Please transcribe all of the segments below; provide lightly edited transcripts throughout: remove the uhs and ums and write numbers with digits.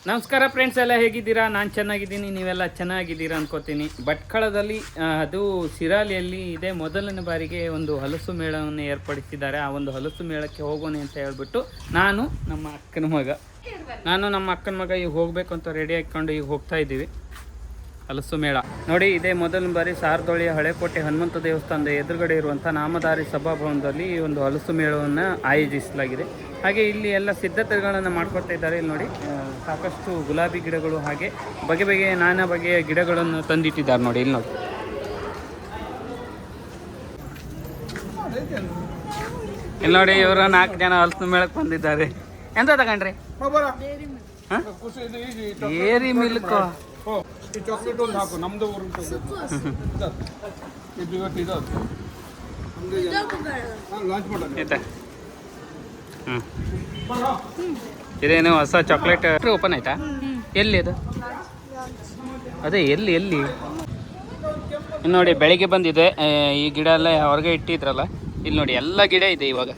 ನಮಸ್ಕಾರ ಫ್ರೆಂಡ್ಸ್, ಎಲ್ಲ ಹೇಗಿದ್ದೀರಾ? ನಾನು ಚೆನ್ನಾಗಿದ್ದೀನಿ, ನೀವೆಲ್ಲ ಚೆನ್ನಾಗಿದ್ದೀರಾ ಅನ್ಕೋತೀನಿ. ಭಟ್ಕಳದಲ್ಲಿ ಅದು ಶಿರಾಲಿಯಲ್ಲಿ ಇದೆ ಮೊದಲನೇ ಬಾರಿಗೆ ಒಂದು ಹಲಸು ಮೇಳವನ್ನು ಏರ್ಪಡಿಸಿದ್ದಾರೆ. ಆ ಒಂದು ಹಲಸು ಮೇಳಕ್ಕೆ ಹೋಗೋಣ ಅಂತ ಹೇಳ್ಬಿಟ್ಟು ನಾನು ನಮ್ಮ ಅಕ್ಕನ ಮಗ ಈಗ ಹೋಗಬೇಕು ಅಂತ ರೆಡಿ ಹಾಕ್ಕೊಂಡು ಈಗ ಹೋಗ್ತಾ ಇದ್ದೀವಿ. ಹಲಸು ಮೇಳ ನೋಡಿ, ಇದೇ ಮೊದಲನೇ ಬಾರಿ ಸಾರದೊಳ್ಳಿಯ ಹಳೆಕೋಟೆ ಹನುಮಂತ ದೇವಸ್ಥಾನದ ಎದುರುಗಡೆ ಇರುವಂಥ ನಾಮಧಾರಿ ಸಭಾಭವನದಲ್ಲಿ ಈ ಒಂದು ಹಲಸು ಮೇಳವನ್ನು ಆಯೋಜಿಸಲಾಗಿದೆ. ಹಾಗೆ ಇಲ್ಲಿ ಎಲ್ಲ ಸಿದ್ಧತೆಗಳನ್ನು ಮಾಡ್ಕೊಳ್ತಾ ಇದ್ದಾರೆ. ಇಲ್ಲಿ ನೋಡಿ, ಸಾಕಷ್ಟು ಗುಲಾಬಿ ಗಿಡಗಳು ಹಾಗೆ ಬಗೆಯ ನಾನಾ ಬಗೆಯ ಗಿಡಗಳನ್ನು ತಂದಿಟ್ಟಿದ್ದಾರೆ ನೋಡಿ. ಇಲ್ಲಿ ನೋಡಿ, ಇವರು 4 ಜನ ಹಲಸು ಮೇಳಕ್ಕೆ ಬಂದಿದ್ದಾರೆ. ಎಂತ ತಗೊಂಡ್ರಿ? ಏರಿ ಮಿಲ್ಕ್. ಚಾಕ್ಲೇಟ್ ಒಂದು ಹಾಕು, ನಮ್ದು ಲಾಂಚ್ ಮಾಡೋಣ. ಇದೇನು ಹೊಸ ಚಾಕ್ಲೇಟ್ ಓಪನ್ ಆಯ್ತಾ? ಎಲ್ಲಿ ಅದು? ಅದೇ ಎಲ್ಲಿ ಎಲ್ಲಿ ನೋಡಿ, ಬೆಳಿಗ್ಗೆ ಬಂದಿದೆ. ಈ ಗಿಡ ಎಲ್ಲ ಹೊರಗೆ ಇಟ್ಟಿದ್ರಲ್ಲ, ಇಲ್ಲಿ ನೋಡಿ ಎಲ್ಲ ಗಿಡ ಇದೆ ಇವಾಗ.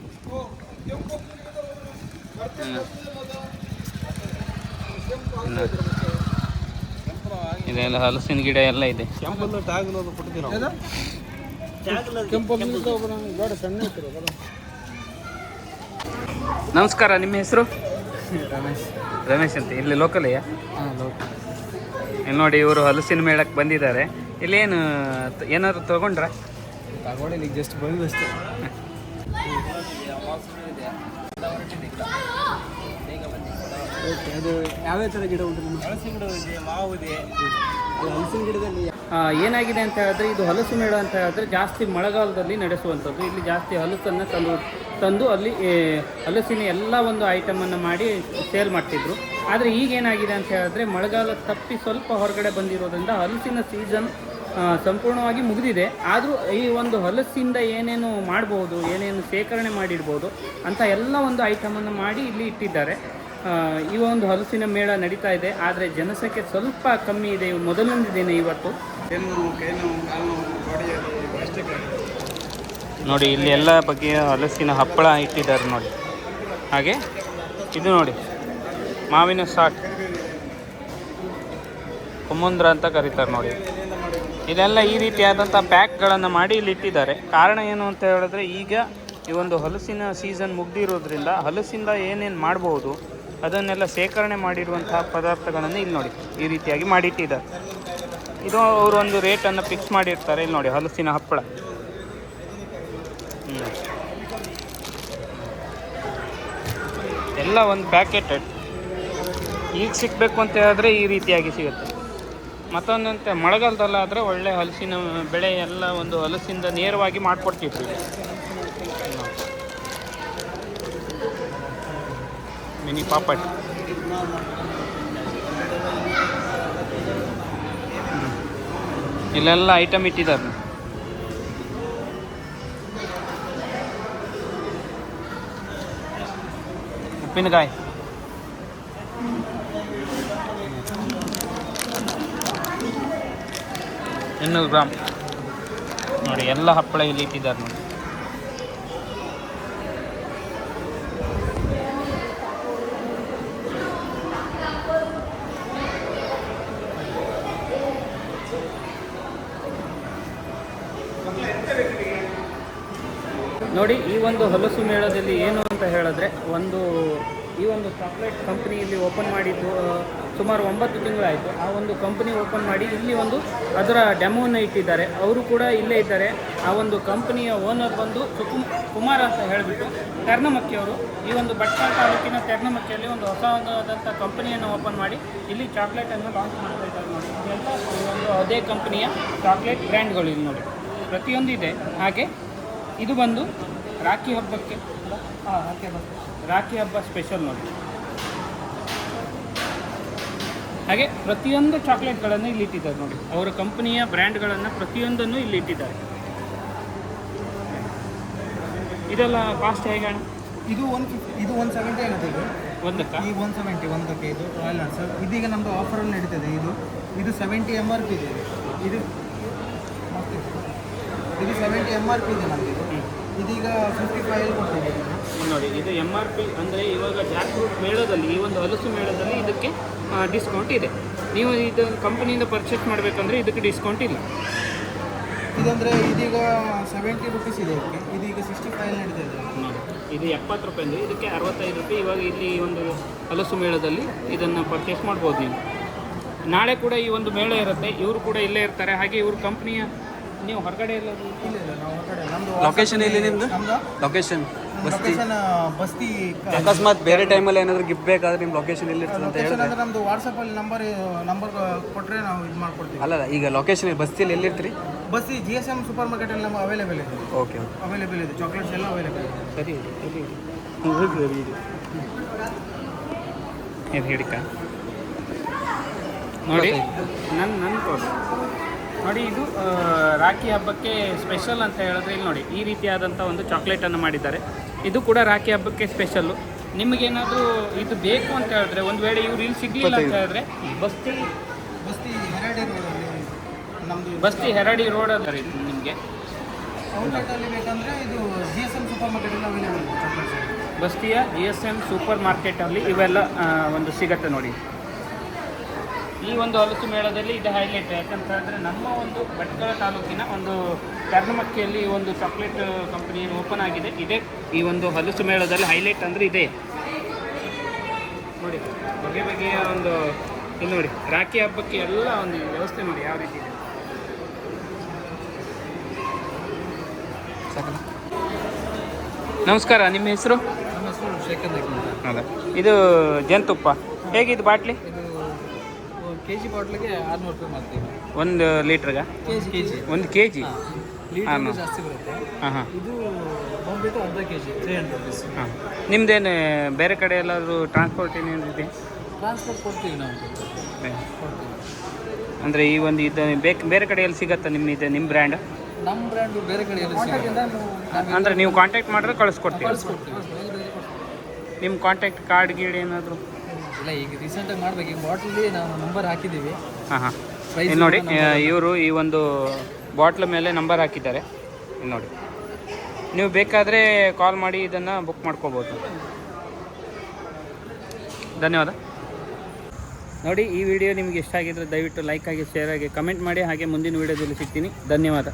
ಇದೆಲ್ಲ ಹಲಸಿನ ಗಿಡ ಎಲ್ಲ ಇದೆ. ನಮಸ್ಕಾರ, ನಿಮ್ಮ ಹೆಸರು? ರಮೇಶ್ ಅಂತ. ಇಲ್ಲಿ ಲೋಕಲಯ್ಯ? ಇಲ್ಲಿ ನೋಡಿ, ಇವರು ಹಲಸಿನ ಮೇಳಕ್ಕೆ ಬಂದಿದ್ದಾರೆ. ಇಲ್ಲೇನು ಏನಾದ್ರು ತಗೊಂಡ್ರ? ತಗೊಂಡಿಲ್ಲ, ಜಸ್ಟ್ ಬಂದಷ್ಟೇ. ಅದು ಯಾವ್ಯಾವ ಥರ ಗಿಡ ಉಂಟು? ಹಲಸಿನ ಗಿಡ ಇದೆ, ಮಾವು ಇದೆ. ಹಲಸಿನ ಗಿಡದಲ್ಲಿ ಏನಾಗಿದೆ ಅಂತ ಹೇಳಿದ್ರೆ, ಇದು ಹಲಸು ಮೇಳ ಅಂತ ಹೇಳಿದ್ರೆ ಜಾಸ್ತಿ ಮಳೆಗಾಲದಲ್ಲಿ ನಡೆಸುವಂಥದ್ದು. ಇಲ್ಲಿ ಜಾಸ್ತಿ ಹಲಸನ್ನು ತಂದು ಅಲ್ಲಿ ಹಲಸಿನ ಎಲ್ಲ ಒಂದು ಐಟಮನ್ನು ಮಾಡಿ ಸೇಲ್ ಮಾಡ್ತಿದ್ರು. ಆದರೆ ಈಗೇನಾಗಿದೆ ಅಂತ ಹೇಳಿದ್ರೆ, ಮಳೆಗಾಲ ತಪ್ಪಿ ಸ್ವಲ್ಪ ಹೊರಗಡೆ ಬಂದಿರೋದ್ರಿಂದ ಹಲಸಿನ ಸೀಸನ್ ಸಂಪೂರ್ಣವಾಗಿ ಮುಗಿದಿದೆ. ಆದರೂ ಈ ಒಂದು ಹಲಸಿಂದ ಏನೇನು ಮಾಡ್ಬೋದು, ಏನೇನು ಶೇಖರಣೆ ಮಾಡಿಡ್ಬೋದು ಅಂತ ಎಲ್ಲ ಒಂದು ಐಟಮನ್ನು ಮಾಡಿ ಇಲ್ಲಿ ಇಟ್ಟಿದ್ದಾರೆ. ಈ ಒಂದು ಹಲಸಿನ ಮೇಳ ನಡೀತಾ ಇದೆ. ಆದರೆ ಜನಸಂಖ್ಯೆ ಸ್ವಲ್ಪ ಕಮ್ಮಿ ಇದೆ. ಮೊದಲನೇ ದಿನ ಇವತ್ತು. ನೋಡಿ, ಇಲ್ಲಿ ಎಲ್ಲ ಬಗೆಯ ಹಲಸಿನ ಹಪ್ಪಳ ಇಟ್ಟಿದ್ದಾರೆ ನೋಡಿ. ಹಾಗೆ ಇದು ನೋಡಿ, ಮಾವಿನ ಸಾಟ್, ಕುಮುಂದ್ರ ಅಂತ ಕರೀತಾರೆ ನೋಡಿ. ಇದೆಲ್ಲ ಈ ರೀತಿಯಾದಂಥ ಪ್ಯಾಕ್ಗಳನ್ನು ಮಾಡಿ ಇಲ್ಲಿ ಇಟ್ಟಿದ್ದಾರೆ. ಕಾರಣ ಏನು ಅಂತ ಹೇಳಿದ್ರೆ, ಈಗ ಈ ಒಂದು ಹಲಸಿನ ಸೀಸನ್ ಮುಗ್ದಿರೋದ್ರಿಂದ ಹಲಸಿಂದ ಏನೇನು ಮಾಡ್ಬೋದು ಅದನ್ನೆಲ್ಲ ಶೇಖರಣೆ ಮಾಡಿರುವಂತಹ ಪದಾರ್ಥಗಳನ್ನು ಇಲ್ಲಿ ನೋಡಿ ಈ ರೀತಿಯಾಗಿ ಮಾಡಿಟ್ಟಿದ್ದಾರೆ. ಇದು ಅವರು ಒಂದು ರೇಟನ್ನು ಫಿಕ್ಸ್ ಮಾಡಿರ್ತಾರೆ. ಇಲ್ಲಿ ನೋಡಿ, ಹಲಸಿನ ಹಪ್ಪಳ ಎಲ್ಲ ಒಂದು ಪ್ಯಾಕೆಟೆಡ್. ಈಗ ಸಿಗಬೇಕು ಅಂತ ಹೇಳಿದ್ರೆ ಈ ರೀತಿಯಾಗಿ ಸಿಗುತ್ತೆ. ಮತ್ತೊಂದಂತೆ ಮಳೆಗಾಲದಲ್ಲಾದರೆ ಒಳ್ಳೆ ಹಲಸಿನ ಬೆಳೆ ಎಲ್ಲ ಒಂದು ಹಲಸಿಂದ ನೇರವಾಗಿ ಮಾಡಿಕೊಡ್ತಿದ್ರು. ಮಿನಿ ಪಾಪಟ್, ಇಲ್ಲೆಲ್ಲ ಐಟಮ್ ಇಟ್ಟಿದ್ದಾರೆ. ಉಪ್ಪಿನಕಾಯಿ, 200 ಗ್ರಾಮ್ ನೋಡಿ. ಎಲ್ಲ ಹಪ್ಪಳ ಇಲ್ಲಿ ಇಟ್ಟಿದ್ದಾರೆ ನೋಡಿ. ನೋಡಿ, ಈ ಒಂದು ಹಲಸು ಮೇಳದಲ್ಲಿ ಏನು ಅಂತ ಹೇಳಿದ್ರೆ, ಈ ಒಂದು ಚಾಕ್ಲೇಟ್ ಕಂಪ್ನಿ ಇಲ್ಲಿ ಓಪನ್ ಮಾಡಿದ್ದು ಸುಮಾರು 9 ತಿಂಗಳಾಯಿತು. ಆ ಒಂದು ಕಂಪ್ನಿ ಓಪನ್ ಮಾಡಿ ಇಲ್ಲಿ ಅದರ ಡೆಮೋನ ಇಟ್ಟಿದ್ದಾರೆ. ಅವರು ಕೂಡ ಇಲ್ಲೇ ಇದ್ದಾರೆ. ಆ ಒಂದು ಕಂಪ್ನಿಯ ಓನರ್ ಬಂದು ಕುಮಾರ್ ಅಂತ ಹೇಳಿಬಿಟ್ಟು ತೆರ್ನಮಕ್ಕಿಯವರು. ಈ ಒಂದು ಭಟ್ಕಳ ತಾಲೂಕಿನ ತೆರ್ನಮಕ್ಕಿಯಲ್ಲಿ ಒಂದು ಹೊಸದಾದಂಥ ಕಂಪನಿಯನ್ನು ಓಪನ್ ಮಾಡಿ ಇಲ್ಲಿ ಚಾಕ್ಲೇಟನ್ನು ಲಾಂಚ್ ಮಾಡ್ತಾ ಇದ್ದಾರೆ ನೋಡಿ. ಇದೆಲ್ಲ ಒಂದು ಅದೇ ಕಂಪ್ನಿಯ ಚಾಕ್ಲೇಟ್ ಬ್ರ್ಯಾಂಡ್ಗಳು ಇಲ್ಲಿ ನೋಡಿ, ಪ್ರತಿಯೊಂದು ಇದೆ. ಹಾಗೆ ಇದು ಬಂದು ರಾಖಿ ಹಬ್ಬಕ್ಕೆ, ರಾಖಿ ಹಬ್ಬ ಸ್ಪೆಷಲ್ ನೋಡಿ. ಹಾಗೆ ಪ್ರತಿಯೊಂದು ಚಾಕ್ಲೇಟ್ಗಳನ್ನು ಇಲ್ಲಿ ಇಟ್ಟಿದ್ದಾರೆ ನೋಡಿ. ಅವರ ಕಂಪನಿಯ ಬ್ರ್ಯಾಂಡ್ಗಳನ್ನು ಪ್ರತಿಯೊಂದನ್ನು ಇಲ್ಲಿ ಇಟ್ಟಿದ್ದಾರೆ. ಇದೆಲ್ಲ ಕಾಸ್ಟ್ ಹೇಗೆ? ಇದು 170 ಆಗುತ್ತೆ. ಒಂದಕ್ಕೆ ಈ 170 ಒಂದಕ್ಕೆ. ಇದು ರಾಯಲ್ ಸರ್, ಇದೀಗ ನಮ್ಮದು ಆಫರಲ್ಲಿ ನಡೀತದೆ. ಇದು 70 MRP ಇದೆ. ಇದು 70 MRP ಇದೆ ನಮ್ಮದು. ಇದೀಗ 55 ಕೊಡ್ತಿದ್ದೀವಿ. ನೋಡಿ ಇದು MRP ಅಂದರೆ ಇವಾಗ ಜಾಕ್ ಫ್ರೂಟ್ ಮೇಳದಲ್ಲಿ ಈ ಒಂದು ಹಲಸು ಮೇಳದಲ್ಲಿ ಇದಕ್ಕೆ ಡಿಸ್ಕೌಂಟ್ ಇದೆ. ನೀವು ಇದು ಕಂಪನಿಯಿಂದ ಪರ್ಚೇಸ್ ಮಾಡಬೇಕಂದ್ರೆ ಇದಕ್ಕೆ ಡಿಸ್ಕೌಂಟ್ ಇಲ್ಲ. ಇದಂದರೆ ಇದೀಗ 70 ರುಪೀಸ್ ಇದೆ, ಇದೀಗ 65 ನಡೀತಾ ಇದೆ. ಇದು 70 ರೂಪಾಯಿ ಅಂದರೆ ಇದಕ್ಕೆ 65 ರೂಪಾಯಿ. ಇವಾಗ ಇಲ್ಲಿ ಒಂದು ಹಲಸು ಮೇಳದಲ್ಲಿ ಇದನ್ನು ಪರ್ಚೇಸ್ ಮಾಡ್ಬೋದು ನೀವು. ನಾಳೆ ಕೂಡ ಈ ಒಂದು ಮೇಳ ಇರುತ್ತೆ, ಇವರು ಕೂಡ ಇಲ್ಲೇ ಇರ್ತಾರೆ. ಹಾಗೆ ಇವ್ರ ಕಂಪ್ನಿಯ ನೀವು ಹೊರಗಡೆ ಎಲ್ಲ ಇಲ್ಲ ನಾವು ಹೊರಗಡೆ ನಮ್ಮದು ಲೊಕೇಶನ್ ಎಲ್ಲಿ ನಿಮ್ಮದು? ನಮ್ಮದು ಲೊಕೇಶನ್ ಬಸ್ತಿ. ಅಕಸ್ಮಾತ್ ಬೇರೆ ಟೈಮಲ್ಲಿ ಏನಾದರೂ ಗಿಫ್ಟ್ ಬೇಕಾದ್ರೆ ನಿಮ್ಮ ಲೊಕೇಶನ್ ಎಲ್ಲಿ ಇರ್ತದೆ ಅಂತ ಲೊಕೇಶನ್ ಹೇಳಿದ್ರೆ? ಅಂದರೆ ನಮ್ಮದು ವಾಟ್ಸಪ್ಪಲ್ಲಿ ನಂಬರ್ ಕೊಟ್ಟರೆ ನಾವು ಇದು ಮಾಡ್ಕೊಡ್ತೀವಿ. ಅಲ್ಲ ಈಗ ಲೊಕೇಶನ್ ಬಸ್ತಿಯಲ್ಲಿ ಎಲ್ಲಿರ್ತೀರಿ? ಬಸ್ತಿ GSM ಸೂಪರ್ ಮಾರ್ಕೆಟಲ್ಲಿ ನಮ್ಮ ಅವೈಲೇಬಲ್ ಇದೆ. ಓಕೆ ಅವೈಲೇಬಲ್ ಇದೆ, ಚಾಕ್ಲೇಟ್ಸ್ ಎಲ್ಲ ಅವೈಲೇಬಲ್ ಇದೆ. ಸರಿ ಇದು ಹಿಡಿಕ ನೋಡಿ ನನ್ನ ತೋರಿಸಿ ನೋಡಿ. ಇದು ರಾಖಿ ಹಬ್ಬಕ್ಕೆ ಸ್ಪೆಷಲ್ ಅಂತ ಹೇಳಿದ್ರೆ ಇಲ್ಲಿ ನೋಡಿ ಈ ರೀತಿಯಾದಂಥ ಒಂದು ಚಾಕ್ಲೇಟನ್ನು ಮಾಡಿದ್ದಾರೆ. ಇದು ಕೂಡ ರಾಖಿ ಹಬ್ಬಕ್ಕೆ ಸ್ಪೆಷಲ್ಲು. ನಿಮಗೇನಾದರೂ ಇದು ಬೇಕು ಅಂತ ಹೇಳಿದ್ರೆ, ಒಂದು ವೇಳೆ ಇವ್ರು ಇಲ್ಲಿ ಸಿಗಲಿಲ್ಲ ಅಂತ ಹೇಳಿದ್ರೆ ಬಸ್ತಿ ಹೆರಾಡಿ ರೋಡಲ್ಲಿ ನಮ್ಮದು ಬಸ್ತಿ ಹೆರಾಡಿ ರೋಡಲ್ಲಿ ನಿಮಗೆ ಔಟ್ಲೆಟಲ್ಲಿ ಬೇಕಂದರೆ ಇದು GSM ಸೂಪರ್ ಮಾರ್ಕೆಟಲ್ಲಿ ಅವೈಲೇಬಲ್ ಇದೆ ಚಾಕ್ಲೇಟ್ಸ್. ಬಸ್ತಿಯ GSM ಸೂಪರ್ ಮಾರ್ಕೆಟಲ್ಲಿ ಇವೆಲ್ಲ ಒಂದು ಸಿಗತ್ತೆ ನೋಡಿ. ಈ ಒಂದು ಹಲಸು ಮೇಳದಲ್ಲಿ ಇದು ಹೈಲೈಟ್. ಯಾಕಂತ ಹೇಳಿದ್ರೆ ನಮ್ಮ ಒಂದು ಭಟ್ಕಳ ತಾಲೂಕಿನ ಒಂದು ಕರ್ಣಮಕ್ಕಿಯಲ್ಲಿ ಒಂದು ಚಾಕ್ಲೇಟ್ ಕಂಪನಿ ಓಪನ್ ಆಗಿದೆ. ಇದೇ ಈ ಒಂದು ಹಲಸು ಮೇಳದಲ್ಲಿ ಹೈಲೈಟ್ ಅಂದರೆ ಇದೆ ನೋಡಿ. ಬಗೆ ಬಗೆಯ ಒಂದು ಇಲ್ಲಿ ನೋಡಿ ರಾಖಿ ಹಬ್ಬಕ್ಕೆ ಎಲ್ಲ ಒಂದು ವ್ಯವಸ್ಥೆ ನೋಡಿ ಯಾವ ರೀತಿ ಇದೆ. ನಮಸ್ಕಾರ, ನಿಮ್ಮ ಹೆಸರು? ನಮ್ಮ ಹೆಸರು ಶೇಖರ್ ನಾಯ್ಕ ಅಂತ. ಹೌದಾ, ಇದು ಜೇನುತುಪ್ಪ ಹೇಗಿದೆ ಬಾಟ್ಲಿ? ಇದು KG ಬಾಟ್ಲಿಗೆ 600 ರೂಪಾಯಿ ಮಾಡ್ತೀವಿ. 1 ಲೀಟ್ರಿಗೆ KG 1 kg? ಲೀಟರ್ ಜಾಸ್ತಿ ಬರುತ್ತೆ. ಹಾಂ. ಇದು ಬಂದ್ಬಿಟ್ಟು ಅರ್ಧ KG 300 ರುಪೀಸ್. ಹಾಂ. ನಿಮ್ಮದೇನು ಬೇರೆ ಕಡೆ ಎಲ್ಲಾದರೂ ಟ್ರಾನ್ಸ್ಪೋರ್ಟ್ ಏನೇನಿದೆ? ಟ್ರಾನ್ಸ್ಪೋರ್ಟ್ ಕೊಡ್ತೀವಿ ನಾವು, ಕೊಡ್ತೀವಿ. ಅಂದರೆ ಈ ಒಂದು ಇದು ಬೇರೆ ಕಡೆಯಲ್ಲಿ ಸಿಗತ್ತಾ ನಿಮ್ಮ ಬ್ರ್ಯಾಂಡ್? ನಮ್ಮ ಬ್ರ್ಯಾಂಡು ಬೇರೆ ಕಡೆ ಅಂದರೆ ನೀವು ಕಾಂಟ್ಯಾಕ್ಟ್ ಮಾಡಿದ್ರೆ ಕಳಿಸ್ಕೊಡ್ತೀವಿ. ಕಳಿಸ್ಕೊಡ್ತೀವಿ. ನಿಮ್ಮ ಕಾಂಟ್ಯಾಕ್ಟ್ ಕಾರ್ಡ್ ಗೀಡ್ ಏನಾದರೂ? ಇಲ್ಲ, ಈಗ ರೀಸೆಂಟಾಗಿ ಮಾಡ್ಬೇಕು. ಈಗ ಬಾಟ್ಲಲ್ಲಿ ನಾವು ನಂಬರ್ ಹಾಕಿದ್ದೀವಿ. ಹಾಂ. ಇಲ್ಲಿ ನೋಡಿ ಇವರು ಈ ಒಂದು ಬಾಟ್ಲ್ ಮೇಲೆ ನಂಬರ್ ಹಾಕಿದ್ದಾರೆ. ಇಲ್ಲಿ ನೋಡಿ, ನೀವು ಬೇಕಾದರೆ ಕಾಲ್ ಮಾಡಿ ಇದನ್ನು ಬುಕ್ ಮಾಡ್ಕೋಬೋದು. ಧನ್ಯವಾದ. ನೋಡಿ, ಈ ವಿಡಿಯೋ ನಿಮಗೆ ಇಷ್ಟ ಆಗಿದ್ದರೆ ದಯವಿಟ್ಟು ಲೈಕ್ ಆಗಿ, ಶೇರ್ ಆಗಿ, ಕಮೆಂಟ್ ಮಾಡಿ. ಹಾಗೆ ಮುಂದಿನ ವಿಡಿಯೋದಲ್ಲಿ ಸಿಗ್ತೀನಿ. ಧನ್ಯವಾದ.